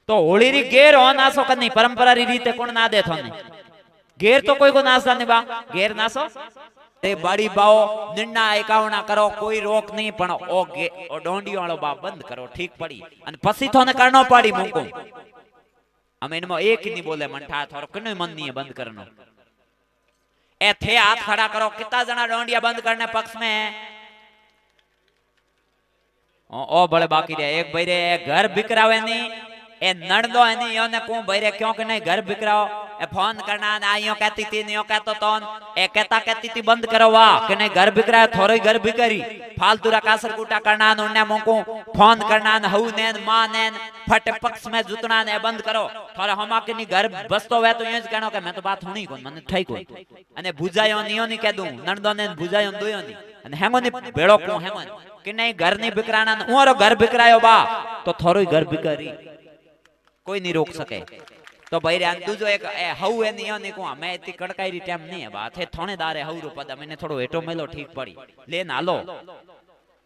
तो होली री घेर हो नासो करनी परंपरा री रीते कोण ना दे थोने घेर तो कोई को नासदा नहीं बा घेर नासो ते बाड़ी बाओ निन्ना एकावना करो कोई रोक नहीं पण ओ डोंडी वालो बा बंद करो ठीक पड़ी अन पसी थोने करनो पड़ी मुको हम इनमो एक ही नहीं बोले मंठा थोरो कने मन नहीं बंद करनो ए थे हाथ खड़ा करो कितना जना डोंडिया बंद करने पक्ष में है ओ बड़े बाकी रे एक भाई रे घर बिकरावे नहीं ए नड़दो है नहीं योने को भाई रे क्यों कि नहीं घर बिकराओ ए फोन करना ना यो कहती थी नियो कहतो तोन ए कहती थी बंद करो वाह कि नहीं घर बिकरा थोरो ही घर बिकरी फालतू रा कासर कूटा करना न उन्ने मोको फोन करना न हु ने मां ने फट पक्ष में जुतना ने बंद करो थोड़ा हमा के नी घर बसतो वे तो यूं ज कहनो के मैं तो बात हुणी कोन मने ठई कोन अने बुझायो नियो नी कह दूं नणदो ने बुझायो दोयो नी अने हेंगो नी भेड़ो को हेमन कि नहीं घर नी बिकराना उरो घर बिकरायो बा तो थोरो ही घर बिकरी कोई नहीं रोक सके तो भाई रे दूजो एक हऊ है नियो नी को मैं इतनी कड़काई री टाइम नहीं है बात है थानेदारे हऊ रो पद मैंने थोड़ो हेटो मेलो ठीक पड़ी ले नालो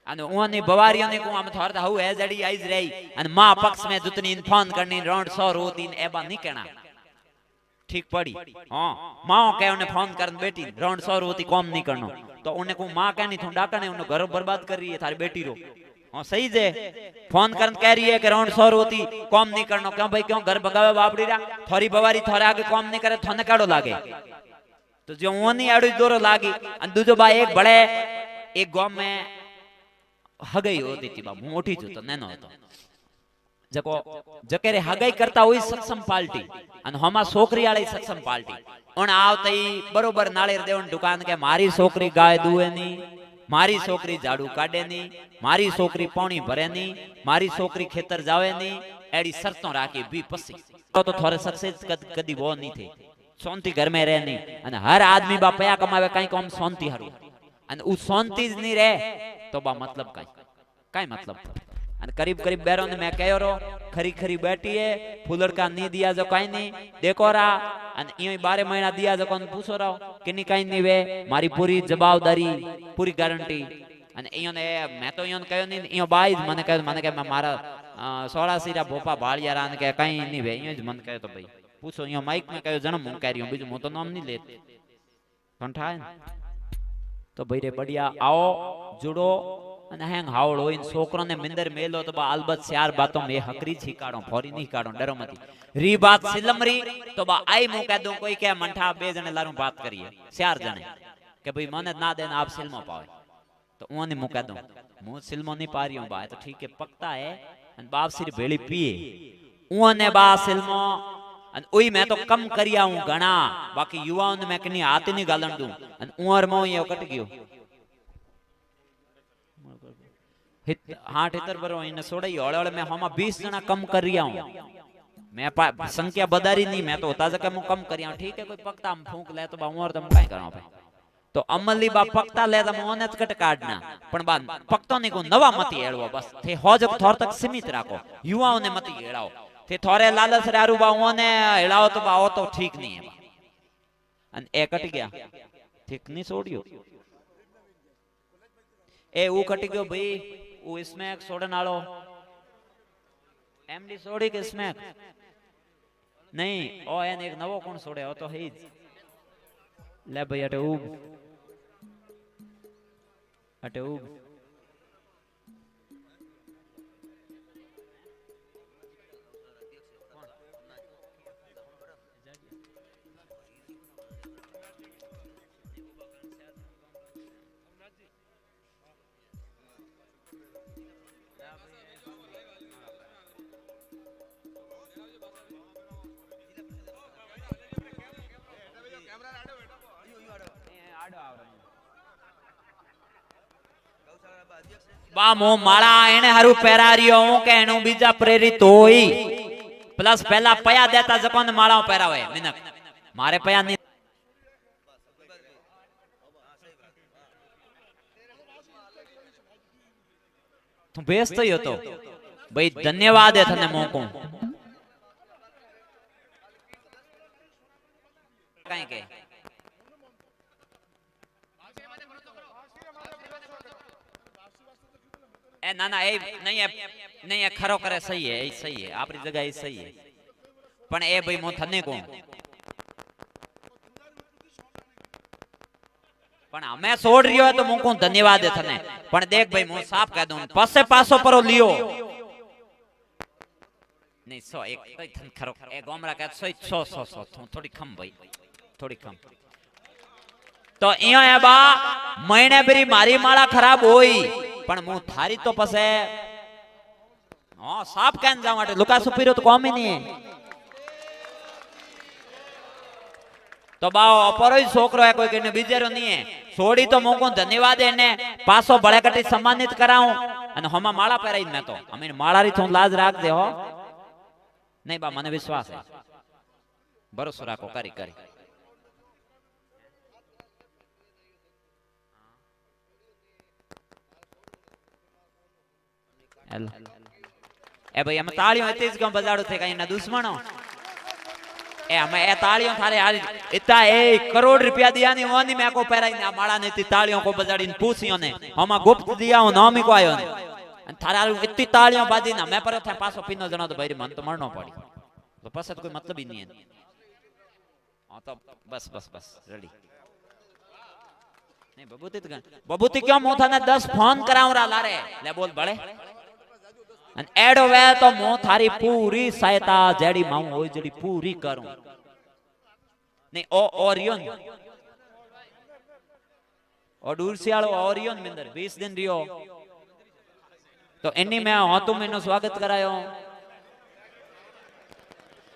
अने ओनी बवारियो ने को हम थोर हऊ है जड़ी आइज रही अने मां पक्ष में जुतनी फोन करनी रोड 100 रोती एबा नहीं कहना ठीक पड़ी हां मां के उन्हें फोन करन बेटी रोड 100 रोती कॉम नहीं करनो तो उन्हें को मां कहनी थो डाकने उन्हें घर बर्बाद कर रही है थारी बेटी रो हाँ सही जे फोन करन कह रही है कि राउंड 100 रोती कॉम नहीं करनो क्यों भाई क्यों घर भगावे बापड़ी रा थोड़ी बवारी थोड़े आगे कॉम नहीं करे थोने काड़ो लागे तो जो ओनी आड़ू दोरो लागी अन दूजो बा एक बड़े एक गांव में हगई होती थी बा मोटी जो तो नैनो तो जको जकेरे हगई करता हुई सक्षम पार्टी अन हमा छोकरी वाली सक्षम पार्टी उन आवते बरोबर नाळेर देवन दुकान के मारी छोकरी गाय दुए नी मारी छोकरी झाड़ू काढे नी मारी छोकरी पानी भरे नी मारी छोकरी खेतर जावे नी एड़ी शर्तों राखी बी पसी तो थोड़े सक्सेस कदी वो नहीं थे शांति घर में रहे नहीं अने हर आदमी बा पया कमावे काई काम शांति हारू अने उ शांति ज नहीं रहे तो बा मतलब काई मतलब अने करीब करीब बेरो ने मैं कहो रो खरी खरी बैठी है फूलड़का नी दिया जो काई नहीं देखो रा अने इयो 12 महीना दिया जो कोन पूछो रो किनी काई नहीं वे मारी पूरी जवाबदारी पूरी गारंटी अने इयो ने मैं तो इयो कहो नहीं इयो बाई मने के मैं मारा 16 रा भोपा भाळिया रा ने के काई नहीं वे इयो ज मन कहे तो भाई पूछो इयो माइक में कहो जन्म हूं करियो बीजू मो तो नाम नहीं लेत कंठाय तो भाई रे बढ़िया आओ जुड़ो अने हैंग हावड़ो इन छोकरो ने मिंदर मेलो तो बा अलबत चार बातों में हकरी छिकाड़ो फोरी नहीं काड़ो डरो मती री बात सिलमरी तो बा आई मु कह दूं कोई के मंठा बे जने लारू बात करिए चार जने के भाई मने ना देना आप सिलमो पावे तो ओने मु कह दूं मु सिलमो नहीं पा रही हूं बा तो ठीक है पक्ता है अन बाप सिर भेली पिए ओने बा सिलमो अन ओई मैं तो कम करिया हूं घणा बाकी युवाओं ने मैं कनी हाथ नहीं गालन दूं अन उमर मो ये कट गयो हाँ ठेतर बरो इने सोड़ाई हौले में हमा 20 जना कम कर रिया हूं मैं संख्या बदारी नहीं मैं तो होता जके मु कम करिया ठीक है कोई पक्ता हम फूंक ले तो बा उमर तम काई करो भाई तो अमली बा पक्ता ले तो मोने कट काटना पण बा पक्तो ने को नवा मती हेळવો बस थे होजक थोर तक सीमित राखो युवाओं ने मती हेळाओ थे थोरे लालच रारू बा ओने हेळाओ तो बा ओ तो ठीक नहीं है अन ए कट गया ठीक नहीं छोड़ियो ए ऊ कट गयो भाई वो इसमें सोडन आलो एमडी सोडी के इसमें नहीं ओ एन एक नवो कौन सोडे हो तो है ले भाई अटे उब बा मो माला एने हारू पहरारियो हूं के एनु बीजा प्रेरित होई प्लस पहला पया देता जकोन माला पहरावे मिनक मारे पया नहीं तू बेस तो यो तो भाई धन्यवाद है थने मोको काई के ए ना ना ए नहीं है नहीं है खरो करे सही है, सही है आपरी जगह ए सही है पण ए भाई मो थने को पण हमें छोड़ रियो है तो मुको धन्यवाद है थने पण देख भाई मु साफ कह दूं पसे पासो परो लियो नहीं 100 एक कई थन खरो ए गोमरा कह 100 थोड़ी कम भाई थोड़ी कम तो इयो है बा महीने भरी मारी माला खराब होई पण मु थारी तो पसे हां साफ कहन जा माटे लुका सुपीरो तो कम ही नहीं है तो बाओ अपरो ही छोकरो है कोई के बीजेरो नहीं है छोड़ी तो मोको धन्यवाद है ने पासो बड़े कटी सम्मानित कराऊं अने हमा माला पहराई मैं तो हमें माला री थो लाज राख दे हो नहीं बा मने विश्वास है भरोसा राखो करी करी हेलो ए भाई हम तालियों इतनी क्यों बजाड़ो थे कहीं ना दुश्मनों ए हमें ए तालियों थारे आज इतना 1 करोड़ रुपया दिया नहीं वो नहीं मैं को पैराई ना माड़ा ने इतनी तालियों को बजाड़ी ने पूछियों ने हमा गुप्त दिया हूं नाम ही को आयो ने थारा इतनी तालियों बाजी ना मैं पर थे पासो पीनो जणो तो भाई मन तो मरनो पड़ी तो पसत कोई मतलब ही नहीं है हां तो बस बस बस रेडी नहीं बबूती क्यों मोथा ने 10 फोन कराऊं रा लारे ले बोल बड़े अन एडो वे तो मो थारी पूरी सहायता जेडी माऊ होई जेडी पूरी करूं नहीं ओ ओरियन और दूर से आलो ओरियन मिंदर 20 दिन रियो तो इन्नी में हो तुम इनो स्वागत करायो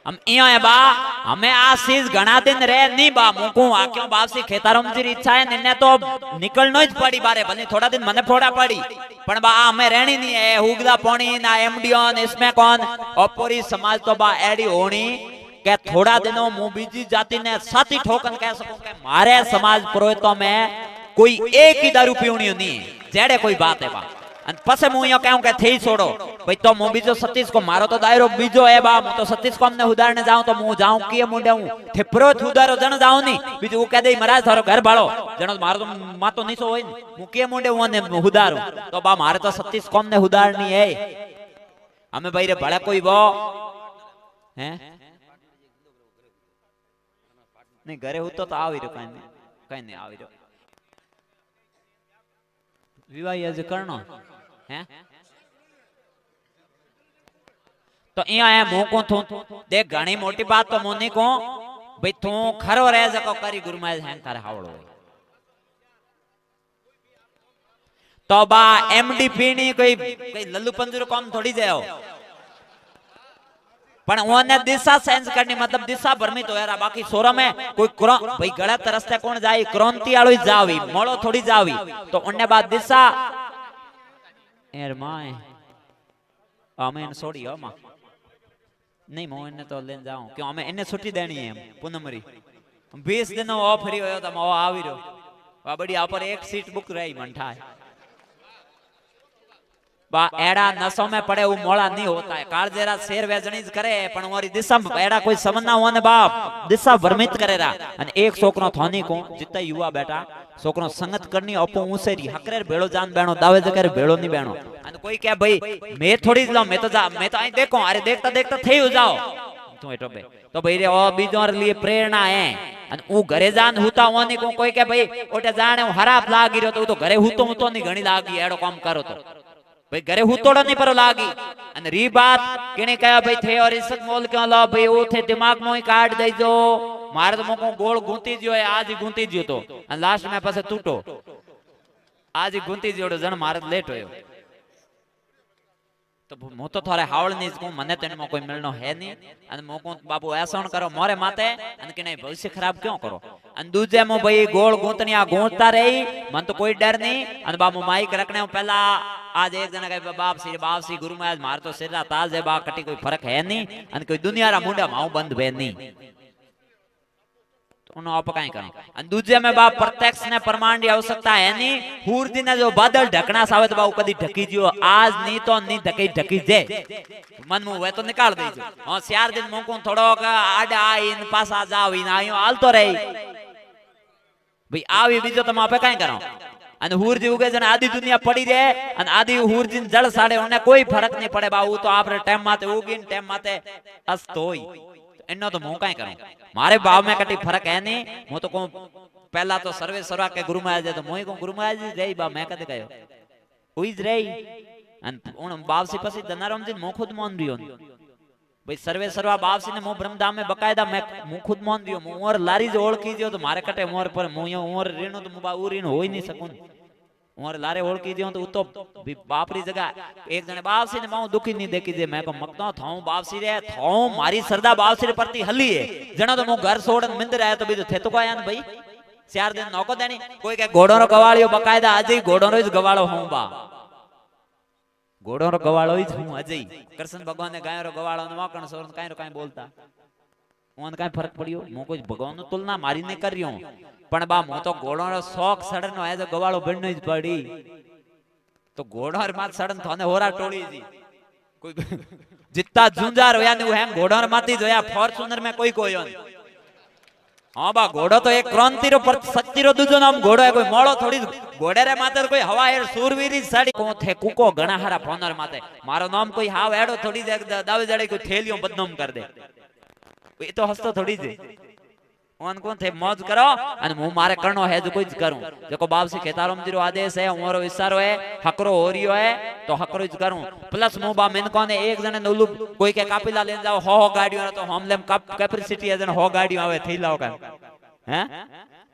हम इयो है बा हमें आशीष घना दिन रे नहीं बा मुकू आक्यो बासी खेतारम जी इच्छा है निने तो निकलनो ज पड़ी बारे भले थोड़ा दिन मने फोड़ा पड़ी पण बा हमें रहनी नहीं है हुगदा पोणी ना एमडीओन इसमें कौन ओपोरी समाज तो बा एडी होनी के थोड़ा दिनों मु बीजी जाति ने साथी ठोकन कह सकूं के मारे समाज पुरोहितों में कोई एक ही दारू पीवनी नहीं जेड़े कोई बात है बा अन पसे मु यो कहूं के थई छोड़ो भाई तो मु बीजो सतीश को मारो तो दायरो बीजो है बा तो सतीश को हमने उदाहरण जाऊं तो मु जाऊं के मुंडे हूं ठेपरो उदारो जण जाऊं नी बीजो वो कह दे महाराज थारो घर भाड़ो जण मारो तो मातो नीसो होय मु के मुंडे हूं ने उदारो तो बा मारे तो सतीश को हमने उदाहरण नहीं है हमें भाई रे भले कोई वो हैं नहीं घरे हो तो आवी रो कहीं नहीं आवी रो विवाह आज करनो हैं तो इया है मोको थू देख घणी मोटी बात तो मोनी को भाई तू खरो रह जको करी गुरु महाराज हैं तारे हावड़ो तो बा एमडी पीनी कोई लल्लू पंजूर काम थोड़ी जाओ पण ओने दिशा चेंज करनी मतलब दिशा भ्रमित होया रा बाकी सोरा में कोई भाई गलत रास्ते कौन जाई क्रांति आलो ही जावी मोड़ो थोड़ी जावी तो उन्ने बाद दिशा यार माए हमें इन छोड़ी हो मां नहीं मो इन्ने तो लेन जाऊं क्यों हमें इन्ने छुट्टी देनी है पूनमरी 20 दिन ऑफ फ्री होयो तो मो आवी रो वा बड़ी ऊपर एक सीट बुक रही मंठा है बा एड़ा नसों में पड़े वो मोड़ा नहीं होता है कालजेरा शेर वेजणीज करे पण ओरी दिशा एड़ा कोई समझना होने बाप दिशा भ्रमित करेरा अन एक छोकरो थोनी को जितना युवा बेटा छोकरो संगत करनी अपो ऊसेरी हकरे बेड़ो जान बेणो दावे जकर बेड़ो नहीं बेणो अन कोई क्या भाई मैं थोड़ी लो मैं तो आई देखो अरे देखता देखता थई हो जाओ तू एटो बे तो भाई रे ओ बीजोर लिए प्रेरणा है अन ऊ घरे जान हुता होनी को कोई के भाई ओटे जाने हराब लागी रयो तो घरे हुतो नहीं घणी लागी एड़ो काम करो तो भाई घरे हुतोड़ा नहीं पर लागी अन री बात केने कहा भाई थे और इस मोल क्यों लो भाई वो थे दिमाग में ही काट दे जो मारे तो मोको गोल गूंती जियो है आज ही गूंती जियो तो अन लास्ट में पासे टूटो आज ही गूंती जियो जन मारे लेट होयो तो मु तो थारे हावड़ नहीं को मने तेने में कोई मिलनो है नहीं अन मोको बाबू ऐसा करो मोरे माते अन के नहीं भविष्य खराब क्यों करो अन दूजे मो भाई गोल गूंतनिया गूंतता रही मन तो कोई डर नहीं अन बाबू माइक रखने पहला आज एक जना कहे बाप सी गुरु महाराज मार तो सिरा ताज है बा कटी कोई फर्क है नहीं अन कोई दुनिया रा मुंडा माऊ बंद बे नहीं तो उन आप काई करो अन दूजे में बाप प्रत्यक्ष ने प्रमाण की आवश्यकता है नहीं हूर दिन जो बादल ढकना सावे तो बाऊ कदी ढकी जियो आज नहीं तो नहीं ढकी जे मन में हुए तो निकाल दीजो हां 4 दिन मोको थोड़ो का आडा इन पासा जावी ना आयो हाल तो रही भाई आवी बीजो तुम आपे काई करो અને હુરજી ઉગે છે આધી દુનિયા પડી રહે અને આધી હુરજી જળ સાડે ઓને કોઈ ફરક નહીં પડે બા હું તો આપણે ટાઈમ માતે ઉગીને ટાઈમ માતે અસ્ત હોય એનો તો હું કાઈ કરું મારે ભાવ में કટી ફરક હે નહીં હું તો કહું પહેલા તો સર્વે સર્વા કે ગુરુ મહારાજ તો મોય કહું ગુરુ મહારાજ રહી બા મેં કદે કયો હુઈ જ રહી અને ઓણ બાવસી પછી દનારામજી મો ખુદ મોન રહ્યો भाई सर्वे सर्वा बावसी ने मो ब्रह्मधाम में बकायदा मैं मु खुद मोन दियो मु और लारी जो ओळखी दियो तो मारे कटे मोर पर मु यो और रीणो तो मुबा उरीण होई नहीं सकूं और लारे ओळखी दियो तो उतो बापरी जगह एक जने बावसी ने माऊ दुखी नहीं देखी दे मैं को मकतो थाऊ बावसी रे थाऊ मारी सरदा बावसी रे प्रति हली है जना तो मु घर छोड़न मंदिर आया तो भी तो थे तो कोया भाई 4 दिन नौको देनी कोई के घोड़ो रो गवाळियो बकायदा अजय घोड़ो रो ज गवाळो हूं बा घोड़ो रो गवाळो ही हूं अजय कृष्ण भगवान ने गायो रो गवाळो न वाकण सोरन काई रो काई बोलता ओन काई फर्क पड़ियो मो कोई भगवान नो तुलना मारी ने करयो पण बा मो तो घोड़ो रो शौक सड़नो है जो गवाळो बणनो જ पड़ी तो घोड़ो र मात सड़न थाने होरा टोली जी कोई जितना झुंजार होया ने है घोड़ो र माती जोया फॉर्च्यूनर में कोई कोयो हां बा घोड़ो तो एक क्रांति रो पर शक्ति रो दूजो नाम घोड़ो है कोई मोळो थोड़ी घोड़े रे माते कोई हवा एड़ सूरवीरी साड़ी को थे कुको घणा हारा फोनर माते मारो नाम कोई हाव एड़ो थोड़ी दावे जड़े कोई थेलियो बदनाम कर दे ये तो हंसतो थोड़ी जे ओन कोन थे मौज करो अन मु मारे करनो है जो कोई करूं देखो बाबसी केताराम जी रो आदेश है उमरो इशारो है हकरो होरियो है तो हकरो ज करूं प्लस मु बा मेन कोने एक जने नोलू कोई के कापिला ले जाओ हो गाड़ियों तो हमलेम कैपेसिटी है जन हो गाड़ियों आवे थई लाओ का हैं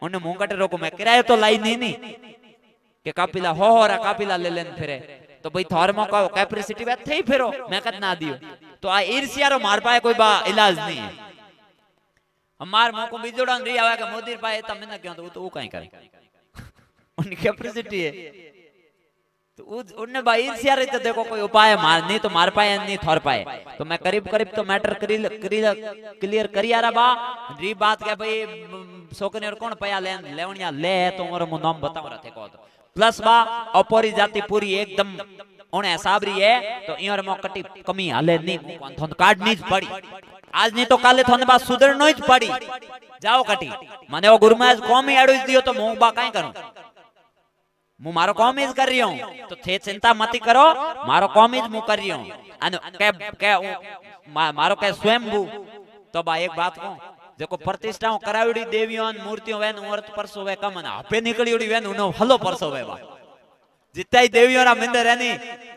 ओने मु कटे रोको मैं किरायो तो लाई नहीं के कापिला हो रा कापिला ले लेन फिरे तो भाई थोर मो का कैपेसिटी में थई फिरो मैं कद ना दियो तो आ ईर्ष्या रो मार पाए कोई बा इलाज नहीं है हमार मो को बिजोड़ा नहीं आवे के मोदी पाए त मैंने क्यों तो वो काई करे उनकी कैपेसिटी है तो उनने भाई ईर्ष्या रे तो देखो कोई उपाय मार नहीं तो मार पाए नहीं थोर पाए तो मैं करीब करीब तो मैटर क्लियर करिया रा बा री बात के भाई सोकने और कौन पया लेवणिया ले तो मोर मु नाम बताव रथे को प्लस बा अपरी जाति पूरी एकदम ओने साबरी है तो इयर मो कटी कमी हाले नहीं थोन कार्ड नहीं पड़ी आज नहीं तो काले थोने बा सुधरनो ज पड़ी जाओ कटी माने वो गुरु महाराज कौम ही एडो दियो तो मु बा काई करूं मु मारो कौम ही कर रही हूं तो थे चिंता मत करो मारो कौम ही मु कर रही हूं अन के मारो के स्वयंभू तो बा एक बात कहूं जेको प्रतिष्ठाओं करावड़ी देवियों मूर्तियों वेन औरत परसो वे कमन आपे निकलीड़ी वेन उनो हलो परसो वे बा जिताई देवियों रा मंदिर है नी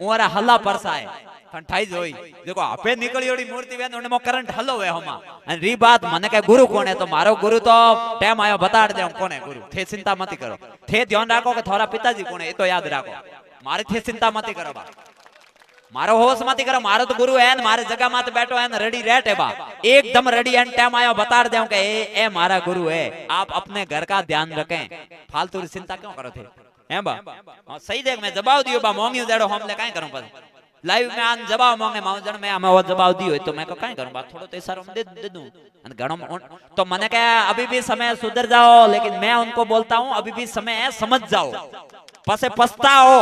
ओरा हल्ला परसाए ठंठाई जोई देखो आपे निकलीड़ी मूर्ति वेन उने मो करंट हलो वे हमा अन री बात मने के गुरु कोने तो मारो गुरु तो टाइम आयो बता दे कोने गुरु थे चिंता मत करो थे ध्यान राखो के थोड़ा पिताजी कोने ए तो याद राखो मारे थे चिंता मत करो बा मारो होश मत करो मारो तो गुरु है मारे जगह मत बैठो है रेडी रेट है बा एकदम रेडी एंड टाइम आयो बता दे के ए मारा गुरु है आप अपने घर का ध्यान रखें फालतू चिंता क्यों करो थे हैं बा सही देख मैं जवाब दियो बा मोंगियो जेड़ो हम ले काई करूं पर लाइव में आन जवाब मांगे माउजन में हमें वो जवाब दियो तो मैं को काई करूं बा थोड़ो तो इशारो दे दूं अन घणो तो मने के अभी भी समय सुधर जाओ लेकिन मैं उनको बोलता हूं अभी भी समय है समझ जाओ पसे पछताओ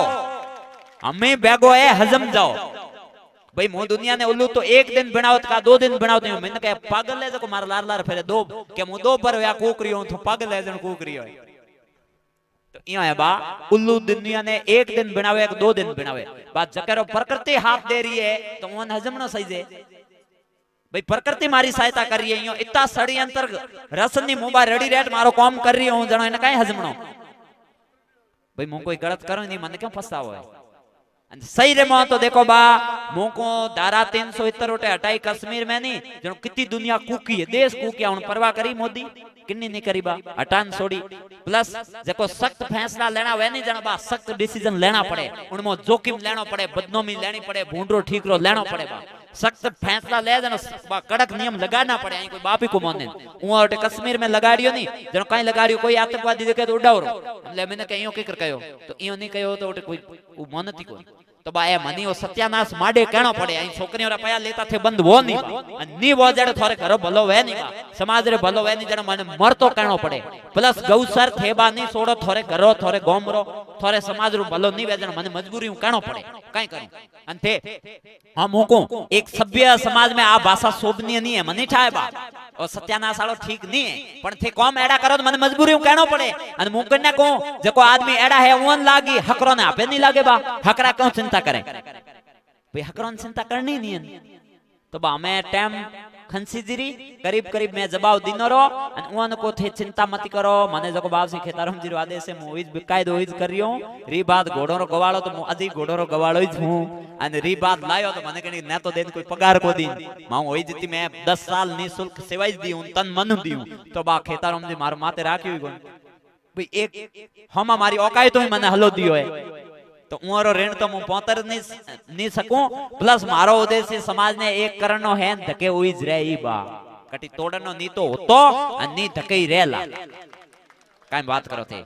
हमें बेगो है हजम जाओ भाई मो दुनिया ने उल्लू तो एक दिन बनावत का 2 दिन बनावत नहीं मैंने कहा पागल है जो मार लार लार फेरे दो के मु दो पर या कुकरियो तो पागल है जन कुकरियो तो इया है बा उल्लू दुनिया ने एक दिन बनावे 2 दिन बनावे बात जकरो प्रकृति हाथ दे रही है तो मन हजम न सही जे भाई प्रकृति मारी सहायता कर रही है यो इतना सड़ी अंतर रसनी मोबा रेडी रेट मारो काम कर रही हूं जणो ने काई हजमनो भाई मु कोई गलत करो नहीं मन क्यों फसावो है सही रे मो तो देखो बा मोको धारा 371 हटाई कश्मीर में नहीं जनो कितनी दुनिया कूकी है देश कूकिया उन परवाह करी मोदी किन्नी नहीं करी बा हटान छोड़ी प्लस जेको सख्त फैसला लेना वे नहीं जनो बा सख्त डिसीजन लेना पड़े उनमो जोखिम लेनो पड़े बदनामी लेनी पड़े भूंडरो ठीकरो लेनो पड़े बा सख्त फैसला ले जनो कड़क नियम लगाना पड़े कोई बापी को मोने उटे कश्मीर में लगाड़ियो नहीं जनो काई लगाड़ियो कोई आतंकवादी देखे तो उड़ावरो એટલે मैंने कहियो के कर कयो तो इयो नहीं कयो तो कोई मोनती कोई तो बा ए मनी ओ सत्यानाश माडे कहनो पड़े आई छोकरियों रा पया लेता थे बंद वो नहीं नी वो जड़े थोरे घरो भलो वे नहीं समाज रे भलो वे नहीं जड़े माने मरतो कहनो पड़े प्लस गौसर थेबा नहीं सोड़ो थोरे घरो थोरे गोमरो थोरे समाज रो भलो नहीं वे जड़े माने मजबूरी कहनो पड़े काई करूं अंते हम होको एक सभ्य समाज में आ भाषा शोभनीय नहीं है मनी ठाए बा और सत्यानाश वालो ठीक नहीं है पण थे कॉम एड़ा करो तो मने मजबूरी कहनो पड़े अन मुकन ने को जको आदमी एड़ा है ओन लागी हकरो ने आपे नहीं लागे बा हकरा क्यों चिंता करे भाई हकरो ने चिंता करनी नहीं है तो बा मैं टाइम खंसी जीरी करीब करीब मैं जवाब दिनो रो अन ओन को थे चिंता मत करो मने जको बावसी खेतारम जीरो आदेश से मोइज बिकायद होइज करियो री बात घोड़ो रो गवाळो तो मु अधी घोड़ो रो गवाळो ही हूं अन री बात लायो तो मने कनी न तो देन कोई पगार को दी माऊ होई जती मैं 10 साल निशुल्क सेवा दी हूं तन मन दी हूं तो बा खेतारम जी मार माते राख्यो कोन भाई एक हमा मारी औकात तो मने हलो दियो है तो उरो ऋण तो मु पोतर नहीं सकूं प्लस मारो उद्देश्य समाज ने एक करनो है धके हुई ज रे ई बा कटी तोड़नो नी तो होतो अनी धके ही रेला काई बात करो थे।